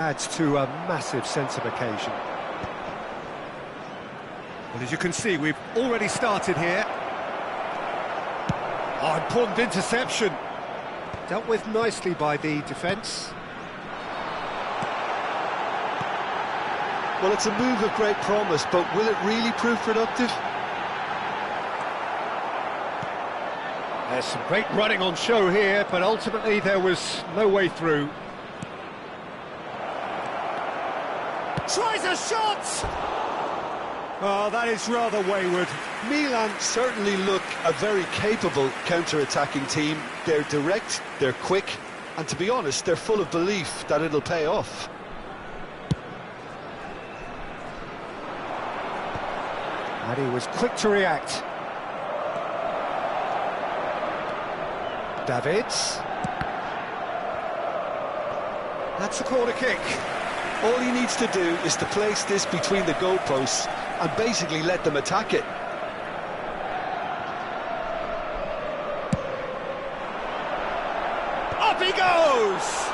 Adds to a massive sense of occasion. Well, as you can see, we've already started here. Oh, important interception. Dealt with nicely by the defence. Well, it's a move of great promise, but will it really prove productive? There's some great running on show here, but ultimately there was no way through. Tries a shot! Oh, that is rather wayward. Milan certainly look a very capable counter-attacking team. They're direct, they're quick, and to be honest, they're full of belief that it'll pay off. And he was quick to react. Davids. That's a corner kick. All he needs to do is to place this between the goalposts and basically let them attack it. Up he goes!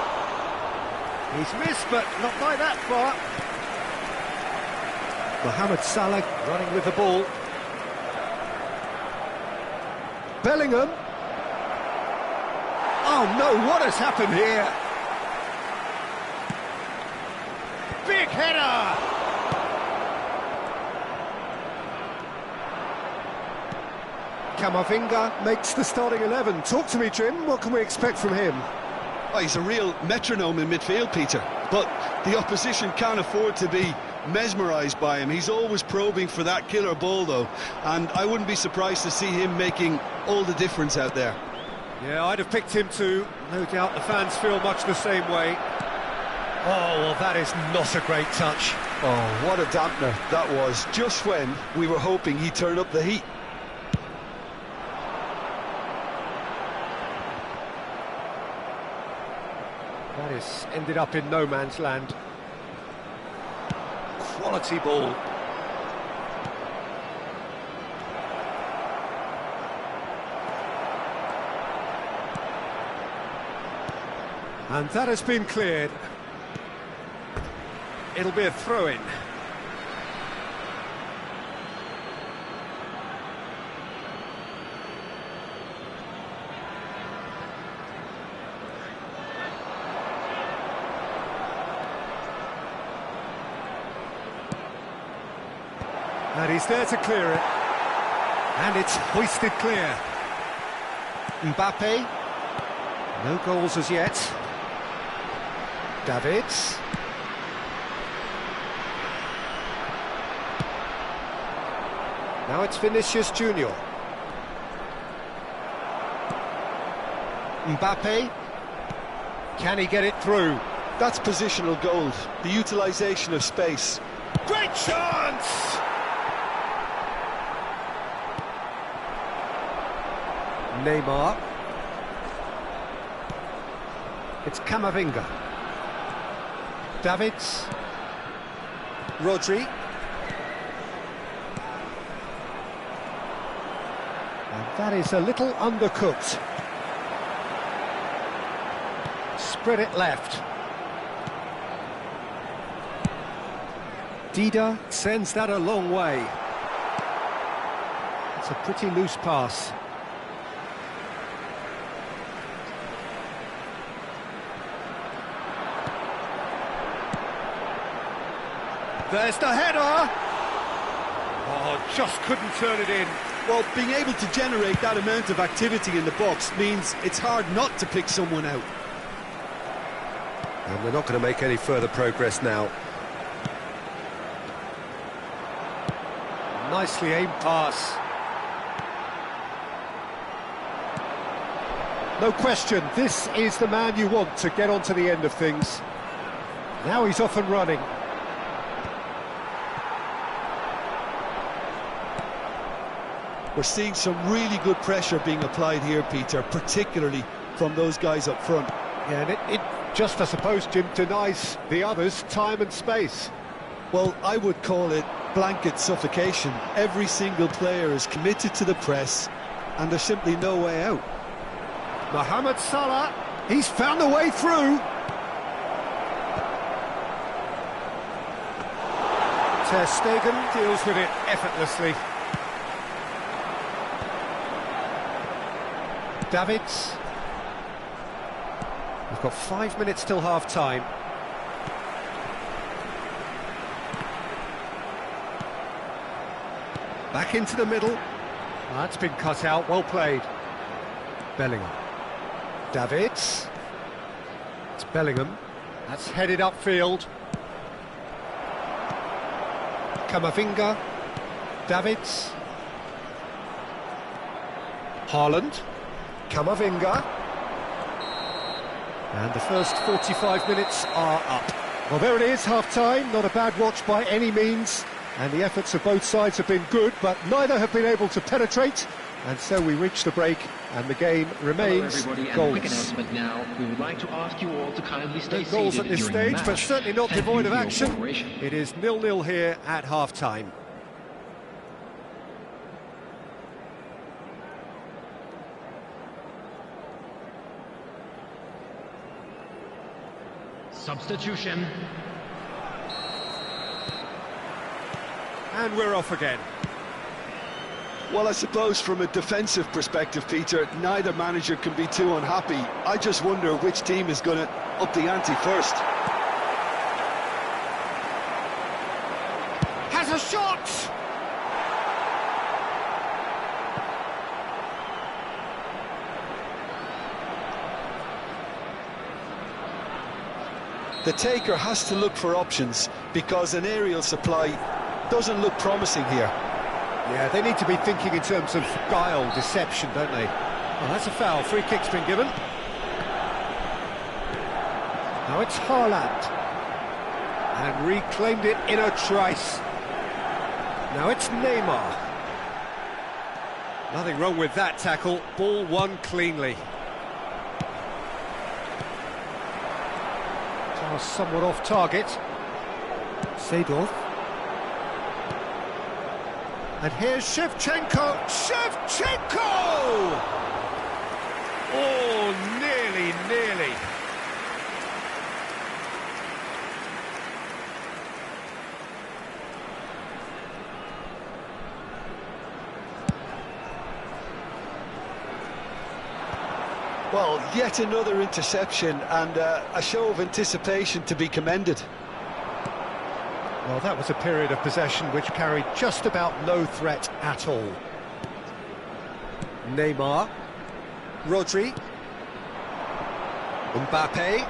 He's missed, but not by that far. Mohamed Salah running with the ball. Bellingham. Oh no, what has happened here? Big header! Camavinga makes the starting 11. Talk to me, Jim. What can we expect from him? Oh, he's a real metronome in midfield, Peter. But the opposition can't afford to be mesmerised by him. He's always probing for that killer ball, though. And I wouldn't be surprised to see him making all the difference out there. Yeah, I'd have picked him too. No doubt the fans feel much the same way. Oh, well, that is not a great touch. Oh, what a dampener that was, just when we were hoping he'd turn up the heat. That has ended up in no man's land. Quality ball. And that has been cleared. It'll be a throw-in. And he's there to clear it. And it's hoisted clear. Mbappe. No goals as yet. Davids. Now it's Vinicius Junior. Mbappe. Can he get it through? That's positional gold, the utilisation of space. Great chance! Neymar. It's Camavinga. Davids. Rodri. And that is a little undercooked. Spread it left. Dida sends that a long way. It's a pretty loose pass. There's the header! Oh, just couldn't turn it in. Well, being able to generate that amount of activity in the box means it's hard not to pick someone out. And we're not going to make any further progress now. Nicely aimed pass. No question, this is the man you want to get onto the end of things. Now he's off and running. We're seeing some really good pressure being applied here, Peter, particularly from those guys up front. Yeah, and it just, I suppose, Jim, denies the others time and space. Well, I would call it blanket suffocation. Every single player is committed to the press, and there's simply no way out. Mohamed Salah, he's found a way through. Ter Stegen deals with it effortlessly. Davids. We've got 5 minutes till half-time. Back into the middle. That's been cut out, well played. Bellingham. Davids. It's Bellingham. That's headed upfield. Camavinga. Davids. Haaland. Camavinga. And the first 45 minutes are up. Well, there it is, half-time. Not a bad watch by any means. And the efforts of both sides have been good, but neither have been able to penetrate. And so we reach the break, and the game remains goals. Quick announcement now. We would like to ask you all to kindly stay no goals at this stage, but certainly not devoid of action. It is 0-0 here at half-time. Substitution. And we're off again. Well, I suppose from a defensive perspective, Peter, neither manager can be too unhappy. I just wonder which team is going to up the ante first. Has a shot! The taker has to look for options because an aerial supply doesn't look promising here. Yeah, they need to be thinking in terms of guile, deception, don't they? Well, that's a foul. Free kick's been given. Now it's Haaland. And reclaimed it in a trice. Now it's Neymar. Nothing wrong with that tackle. Ball won cleanly. Somewhat off target. Seedorf. And here's Shevchenko. Shevchenko! Oh, nearly. Well, yet another interception and a show of anticipation to be commended. Well, that was a period of possession which carried just about no threat at all. Neymar. Rodri. Mbappe.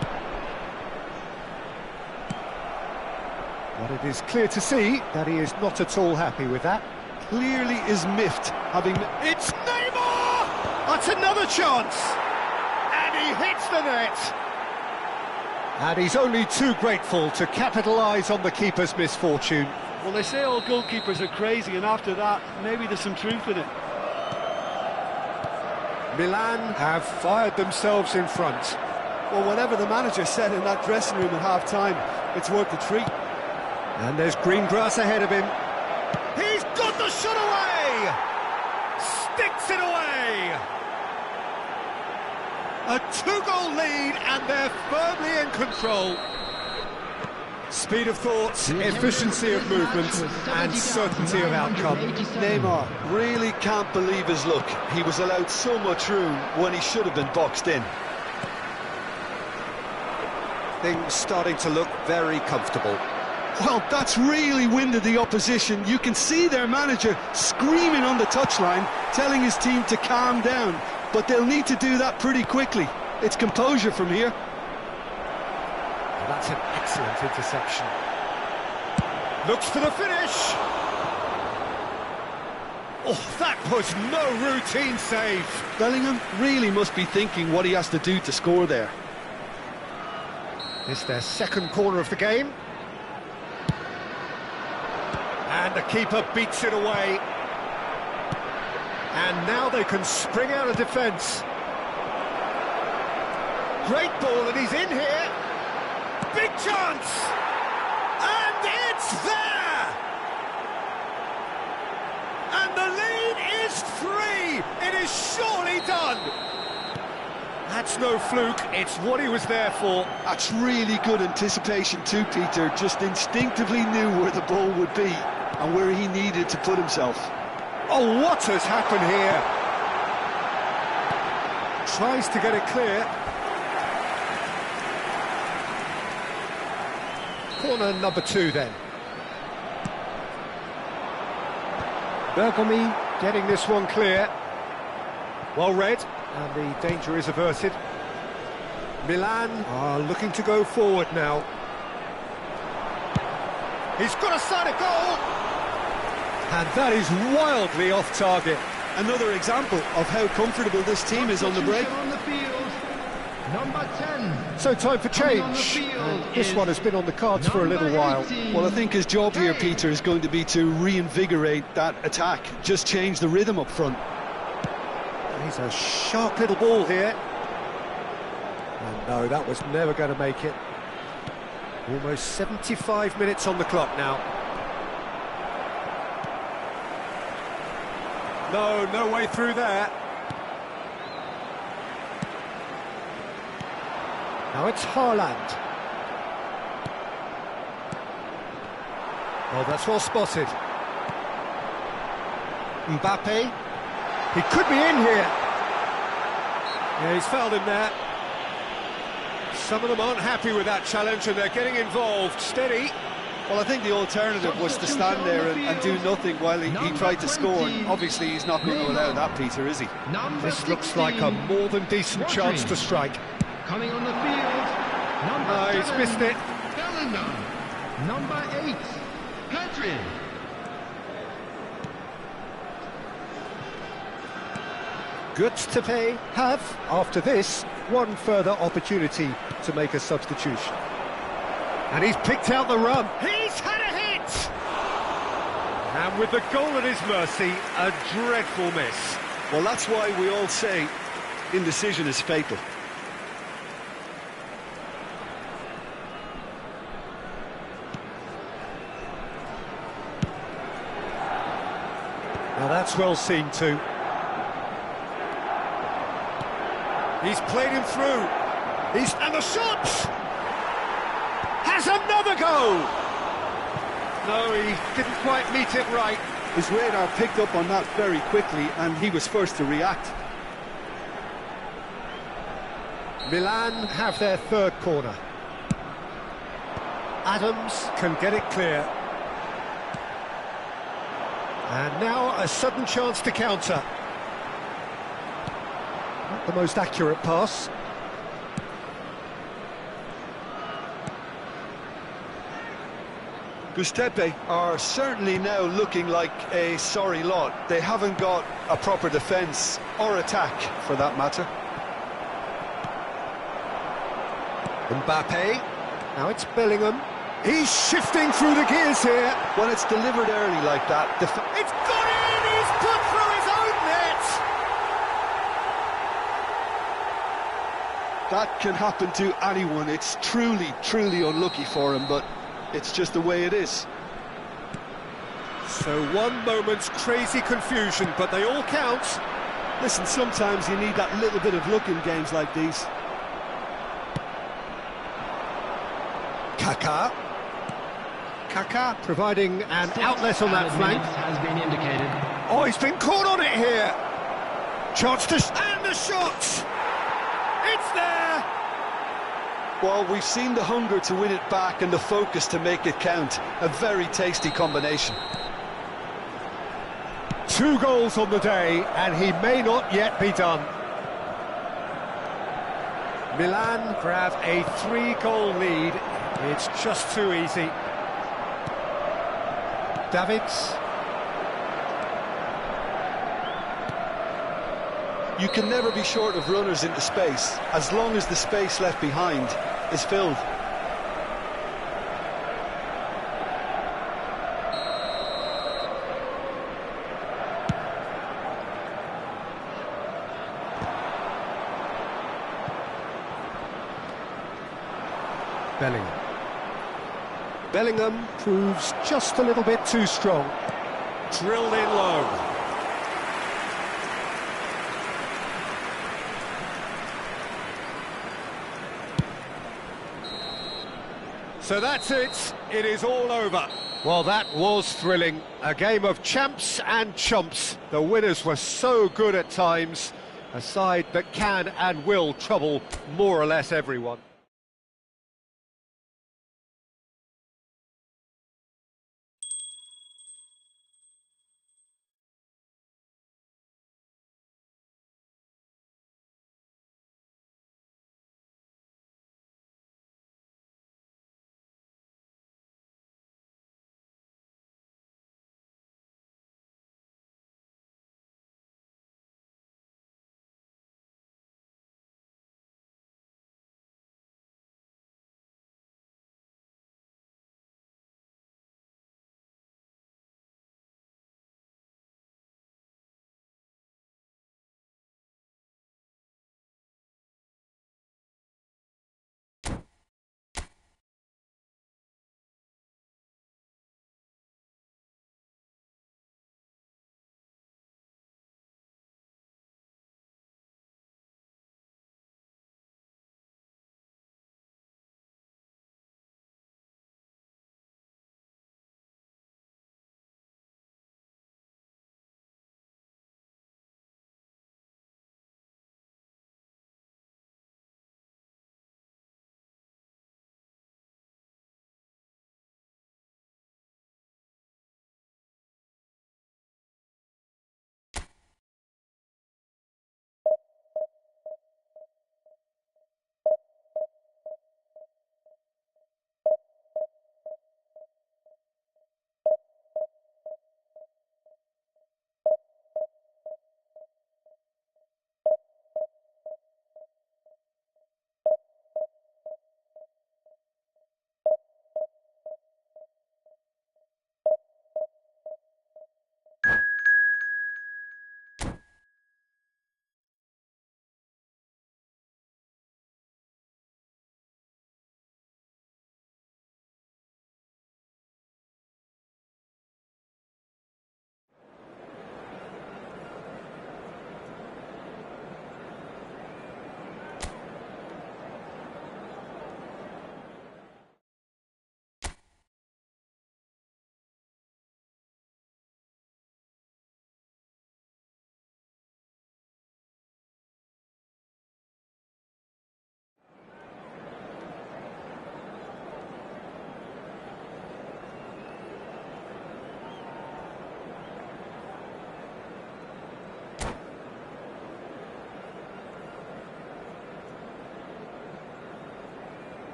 But it is clear to see that he is not at all happy with that. Clearly is miffed, having... It's Neymar! That's another chance! He hits the net! And he's only too grateful to capitalise on the keeper's misfortune. Well, they say all goalkeepers are crazy, and after that, maybe there's some truth in it. Milan have fired themselves in front. Well, whatever the manager said in that dressing room at half-time, it's worth the treat. And there's green grass ahead of him. He's got the shot away! Sticks it away! A two-goal lead, and they're firmly in control. Speed of thought, efficiency of movement, and certainty of outcome. Neymar really can't believe his luck. He was allowed so much room when he should have been boxed in. Things starting to look very comfortable. Well, that's really winded the opposition. You can see their manager screaming on the touchline, telling his team to calm down. But they'll need to do that pretty quickly. It's composure from here. Well, that's an excellent interception. Looks for the finish. Oh, that was no routine save. Bellingham really must be thinking what he has to do to score there. It's their second corner of the game. And the keeper beats it away. And now they can spring out of defence. Great ball, and he's in here. Big chance! And it's there! And the lead is 3! It is surely done! That That's no fluke, it's what he was there for. That's really good anticipation too, Peter. Just instinctively knew where the ball would be and where he needed to put himself. Oh, what has happened here? Tries to get it clear. Corner number 2 then. Bergomi getting this one clear. Well read, and the danger is averted. Milan are looking to go forward now. He's got a sight of goal! And that is wildly off target. Another example of how comfortable this team is on the break. On the field, number 10. So time for change. And this one has been on the cards for a little while. Well, I think his job here, Peter, is going to be to reinvigorate that attack. Just change the rhythm up front. He's a sharp little ball here. And no, that was never going to make it. Almost 75 minutes on the clock now. No way through there. Now it's Haaland. Oh, that's well spotted. Mbappe. He could be in here. Yeah, he's fouled him there. Some of them aren't happy with that challenge and they're getting involved. Steady. Well, I think the alternative was to stand there and do nothing while he tried to score. And obviously, he's not going to allow that, Peter, is he? This looks like a more than decent chance to strike. Coming on the field, number He's 7, missed it. Bellingham. Number 8, Pedri. Goztepe have, after this, one further opportunity to make a substitution. And he's picked out the run. He's had a hit! And with the goal at his mercy, a dreadful miss. Well, that's why we all say indecision is fatal. Now that's well seen too. He's played him through. And the shot! Has another go! No, he didn't quite meet it right. His radar picked up on that very quickly, and he was first to react. Milan have their third corner. Adams can get it clear. And now a sudden chance to counter. Not the most accurate pass. Goztepe are certainly now looking like a sorry lot. They haven't got a proper defence or attack, for that matter. Mbappe. Now it's Bellingham. He's shifting through the gears here. When it's delivered early like that... It's got in! He's put through his own net! That can happen to anyone. It's truly, truly unlucky for him, but it's just the way it is. So one moment's crazy confusion, but they all count. Listen, sometimes you need that little bit of luck in games like these. Kaká providing an outlet on that flank. Has been indicated. Oh, he's been caught on it here. Chance to... and the shot! It's there! Well, we've seen the hunger to win it back and the focus to make it count. A very tasty combination. 2 goals on the day, and he may not yet be done. Milan grab a 3-goal lead. It's just too easy. Davids. You can never be short of runners into space, as long as the space left behind is filled. Bellingham proves just a little bit too strong. Drilled in low. So that's it. It is all over. Well, that was thrilling. A game of champs and chumps. The winners were so good at times. A side that can and will trouble more or less everyone.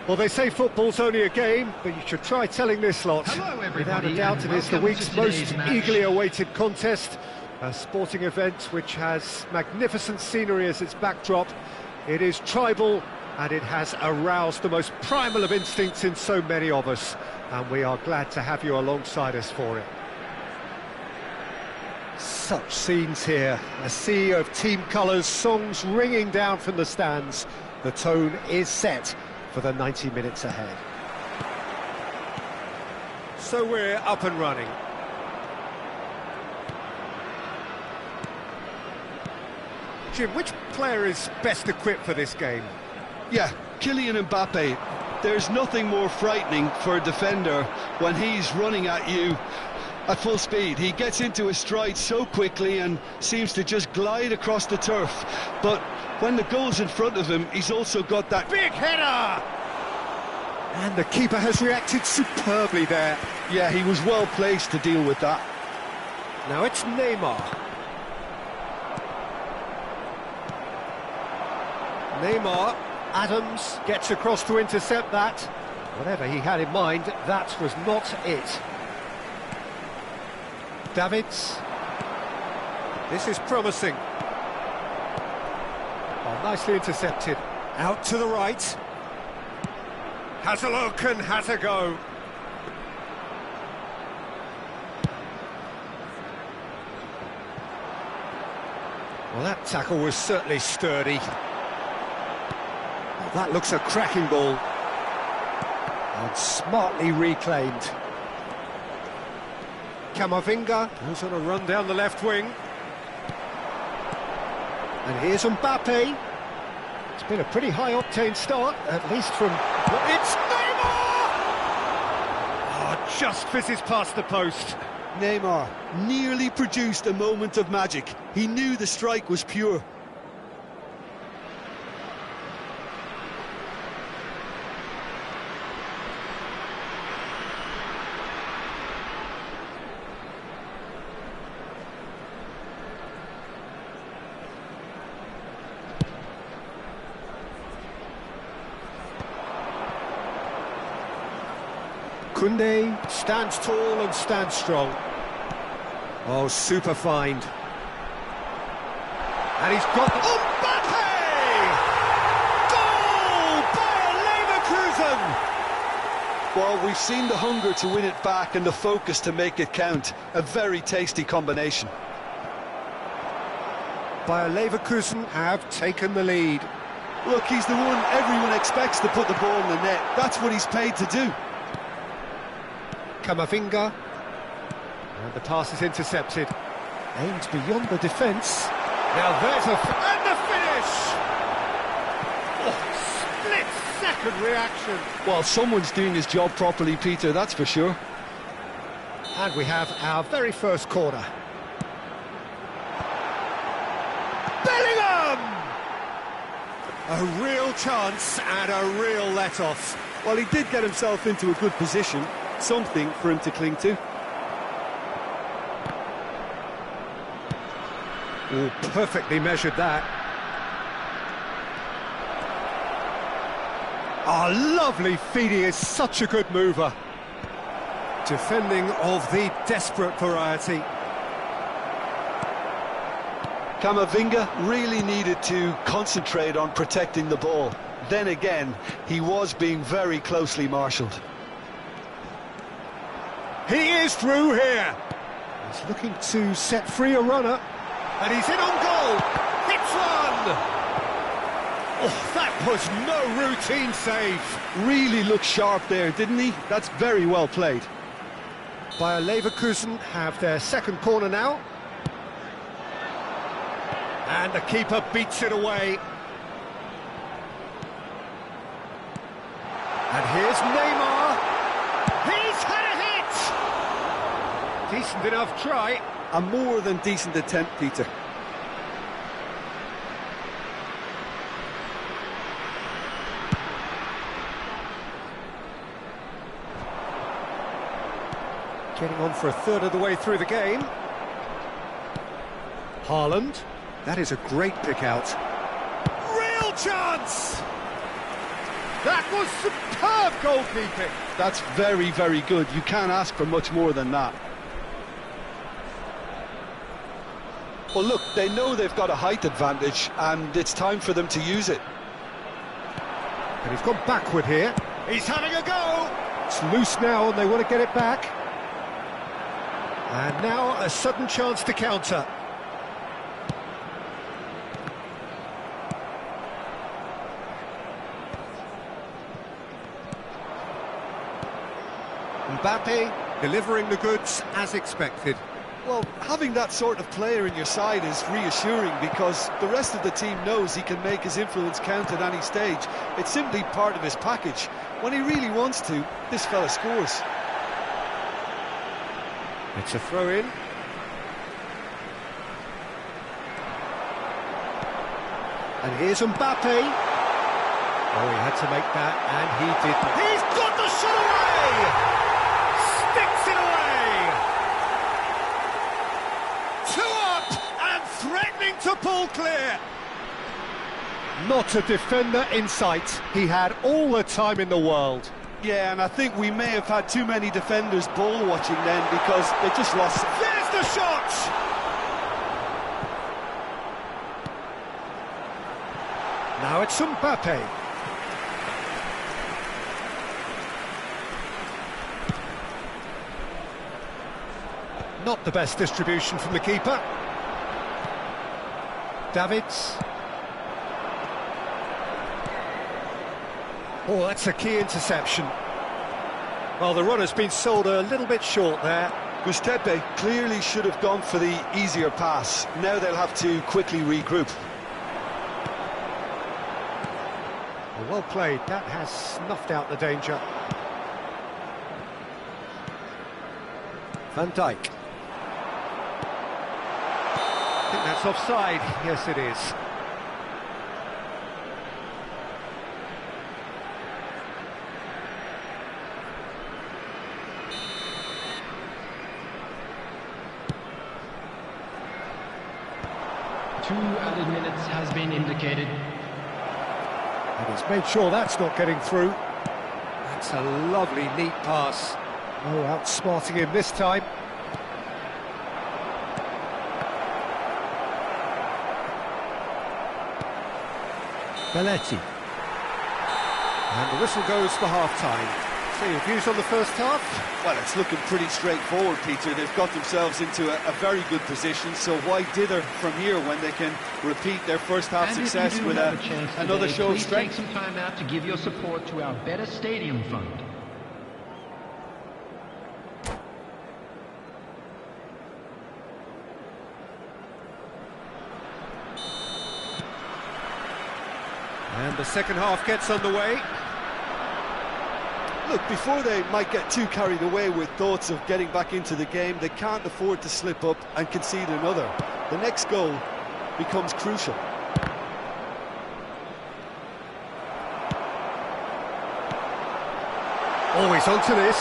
Well, they say football's only a game, but you should try telling this lot. Hello, everybody, Without a doubt, it is the welcome week's to most today's match. eagerly awaited contest. A sporting event which has magnificent scenery as its backdrop. It is tribal, and it has aroused the most primal of instincts in so many of us. And we are glad to have you alongside us for it. Such scenes here. A sea of team colours, songs ringing down from the stands. The tone is set for the 90 minutes ahead. So we're up and running. Jim, which player is best equipped for this game? Yeah, Kylian Mbappe. There's nothing more frightening for a defender when he's running at you at full speed. He gets into his stride so quickly and seems to just glide across the turf. But when the goal's in front of him, he's also got that Big header! And the keeper has reacted superbly there. Yeah, he was well placed to deal with that. Now it's Neymar. Neymar, Adams gets across to intercept that. Whatever he had in mind, that was not it. Davids. This is promising. Oh, nicely intercepted. Out to the right. Has a look and has a go. Well, that tackle was certainly sturdy. Well, that looks a cracking ball. And smartly reclaimed. Camavinga goes on a run down the left wing. And here's Mbappe. It's been a pretty high-octane start, at least from... It's Neymar! Oh, just fizzes past the post. Neymar nearly produced a moment of magic. He knew the strike was pure. Koundé stands tall and stands strong. Oh, super find. And he's got... Mbappe! Goal! Bayer Leverkusen! Well, we've seen the hunger to win it back and the focus to make it count. A very tasty combination. Bayer Leverkusen have taken the lead. Look, he's the one everyone expects to put the ball in the net. That's what he's paid to do. Camavinga, and the pass is intercepted, aimed beyond the defence. Now there's and the finish! Oh, split-second reaction. Well, someone's doing his job properly, Peter, that's for sure. And we have our very first corner. Bellingham! A real chance and a real let-off. Well, he did get himself into a good position. Something for him to cling to. Oh, perfectly measured that. Oh, lovely feed. He is such a good mover. Defending of the desperate variety. Camavinga really needed to concentrate on protecting the ball. Then again, he was being very closely marshalled. He is through here. He's looking to set free a runner. And he's in on goal. Hits one. Oh, that was no routine save. Really looked sharp there, didn't he? That's very well played. Bayer Leverkusen have their second corner now. And the keeper beats it away. And here's Neymar. He's had a hit! Decent enough try. A more than decent attempt, Peter. Getting on for a third of the way through the game. Haaland. That is a great pick out. Real chance! That was superb goalkeeping. That's very, very good. You can't ask for much more than that. Well, look, they know they've got a height advantage, and it's time for them to use it. And he's gone backward here. He's having a go! It's loose now, and they want to get it back. And now a sudden chance to counter. Mbappe delivering the goods as expected. Well, having that sort of player in your side is reassuring because the rest of the team knows he can make his influence count at any stage. It's simply part of his package. When he really wants to, this fella scores. It's a throw-in. And here's Mbappe. Oh, he had to make that, and he didn't. He's got the shot away! Sticks it away! 2 up, and threatening to pull clear. Not a defender in sight. He had all the time in the world. Yeah, and I think we may have had too many defenders ball watching then because they just lost. There's the shot! Now it's Mbappe. Not the best distribution from the keeper. Davids. Oh, that's a key interception. Well, the runner's been sold a little bit short there. Goztepe clearly should have gone for the easier pass. Now they'll have to quickly regroup. Well played, that has snuffed out the danger. Van Dijk. I think that's offside. Yes, it is. Two added minutes has been indicated. And he's made sure that's not getting through. That's a lovely, neat pass. Oh, outsmarting him this time. Belletti. And the whistle goes for half-time. So your views on the first half? Well, it's looking pretty straightforward, Peter. They've got themselves into a very good position, so why dither from here when they can repeat their first half success with another show of strength? Take some time out to give your support to our Better Stadium Fund. And the second half gets underway. Look, before they might get too carried away with thoughts of getting back into the game, they can't afford to slip up and concede another. The next goal becomes crucial. Always onto this.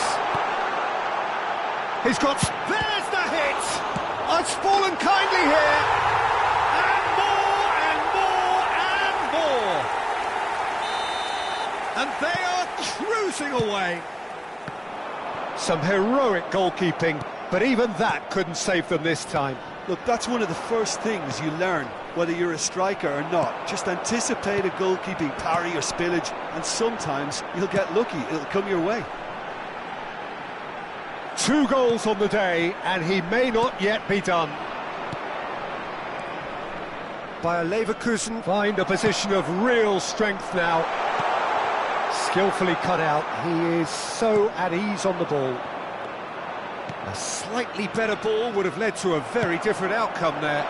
He's got... There's the hit! Oh, it's fallen kindly here. And more, and more, and more. And they are cruising away. Some heroic goalkeeping, but even that couldn't save them this time. Look, that's one of the first things you learn, whether you're a striker or not. Just anticipate a goalkeeping parry or spillage, and sometimes you'll get lucky, it'll come your way. 2 goals on the day, and he may not yet be done. Bayer Leverkusen find a position of real strength now. Skillfully cut out, he is so at ease on the ball. A slightly better ball would have led to a very different outcome there.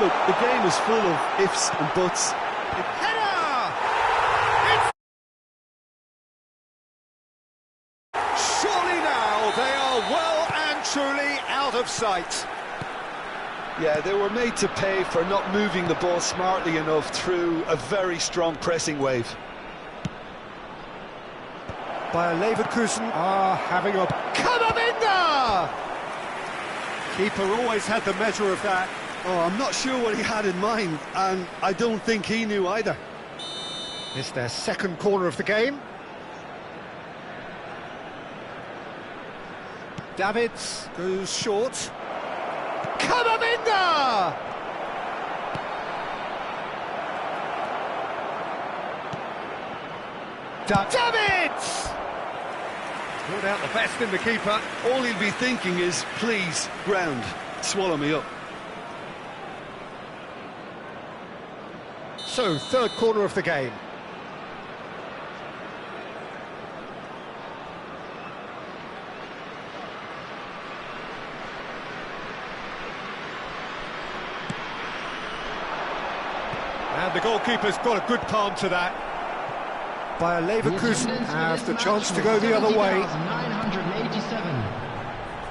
Look, the game is full of ifs and buts. Header! Surely now they are well and truly out of sight. Yeah, they were made to pay for not moving the ball smartly enough through a very strong pressing wave. Bayer Leverkusen are having a... Kamavinga! Keeper always had the measure of that. Oh, I'm not sure what he had in mind, and I don't think he knew either. It's their second corner of the game. Davids goes short. Kamavinga! Davids! Pulled out the best in the keeper. All he'll be thinking is, please, ground, swallow me up. So, third corner of the game. And the goalkeeper's got a good palm to that. Bayer Leverkusen have the chance to go the other way.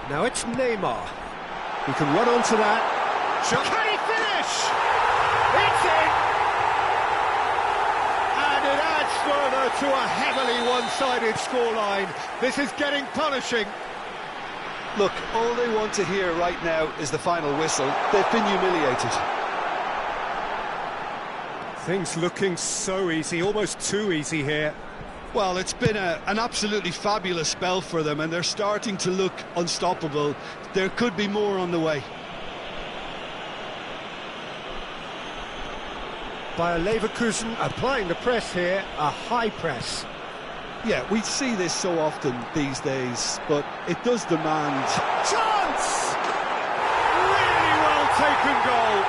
Now it's Neymar. He can run onto that. Can he finish? It's in! And it adds further to a heavily one-sided scoreline. This is getting punishing. Look, all they want to hear right now is the final whistle. They've been humiliated. Things looking so easy, almost too easy here. Well, it's been an absolutely fabulous spell for them, and they're starting to look unstoppable. There could be more on the way. Bayer Leverkusen applying the press here, a high press. Yeah, we see this so often these days, but it does demand... Chance! Really well taken goal.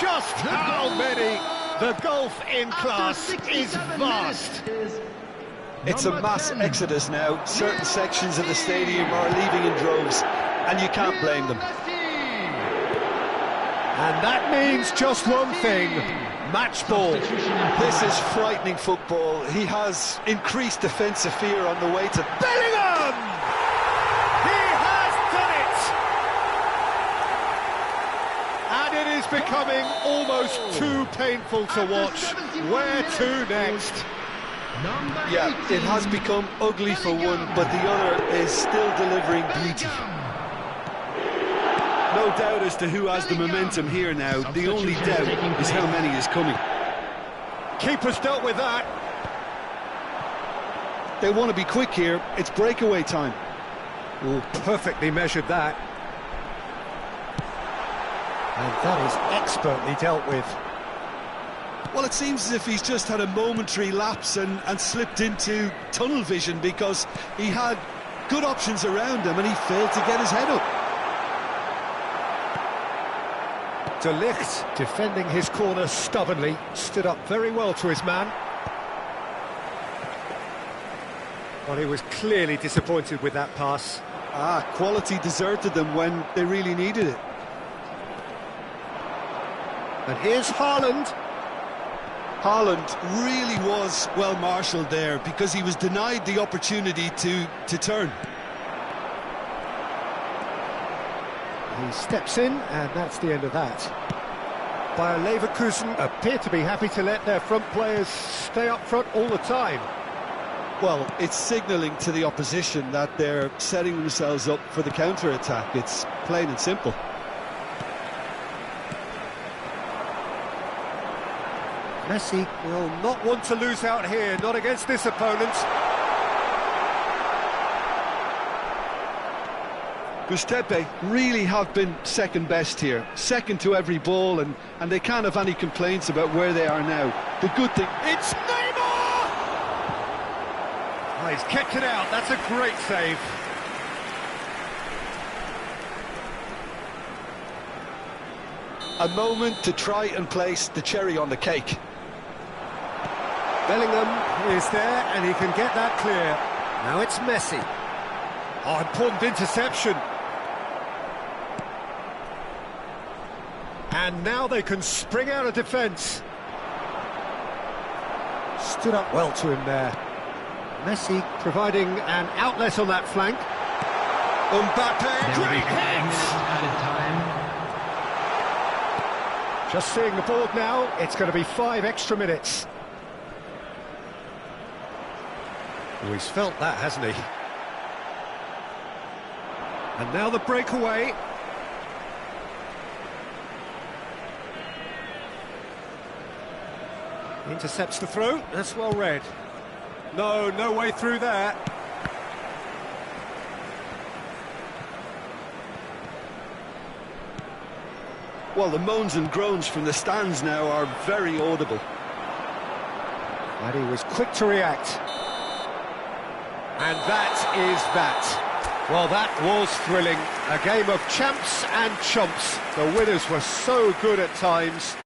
just how many? The gulf in class is vast. It's a mass exodus now. Certain sections of the stadium are leaving in droves, and you can't blame them. And that means just one thing: match ball. This is frightening football. He has increased defensive fear on the way to Bellingham! He has done it! And it is becoming almost too painful to watch. Where to next? Yeah, it has become ugly for one, but the other is still delivering beauty. No doubt as to who has the momentum here now. The only doubt is how many is coming. Keeper's dealt with that. They want to be quick here. It's breakaway time. Oh, perfectly measured that. And that is expertly dealt with. Well, it seems as if he's just had a momentary lapse and slipped into tunnel vision, because he had good options around him and he failed to get his head up. De Ligt, defending his corner stubbornly, stood up very well to his man. Well, he was clearly disappointed with that pass. Quality deserted them when they really needed it. And here's Haaland. Haaland really was well marshalled there, because he was denied the opportunity to turn. He steps in, and that's the end of that. Bayer Leverkusen appear to be happy to let their front players stay up front all the time. Well, it's signalling to the opposition that they're setting themselves up for the counter-attack. It's plain and simple. Messi will not want to lose out here, not against this opponent. Goztepe really have been second best here, second to every ball, and they can't have any complaints about where they are now. The good thing... It's Neymar! Oh, he's kept it out, that's a great save. A moment to try and place the cherry on the cake. Bellingham is there, and he can get that clear. Now it's Messi. Oh, important interception. And now they can spring out of defence. Stood up well to him there. Messi providing an outlet on that flank. Mbappe, great hit! Just seeing the board now, it's going to be 5 extra minutes. Oh, he's felt that, hasn't he? And now the breakaway. Intercepts the throw, that's well read. No way through there. Well, the moans and groans from the stands now are very audible. And he was quick to react. And that is that. Well, that was thrilling. A game of champs and chumps. The winners were so good at times.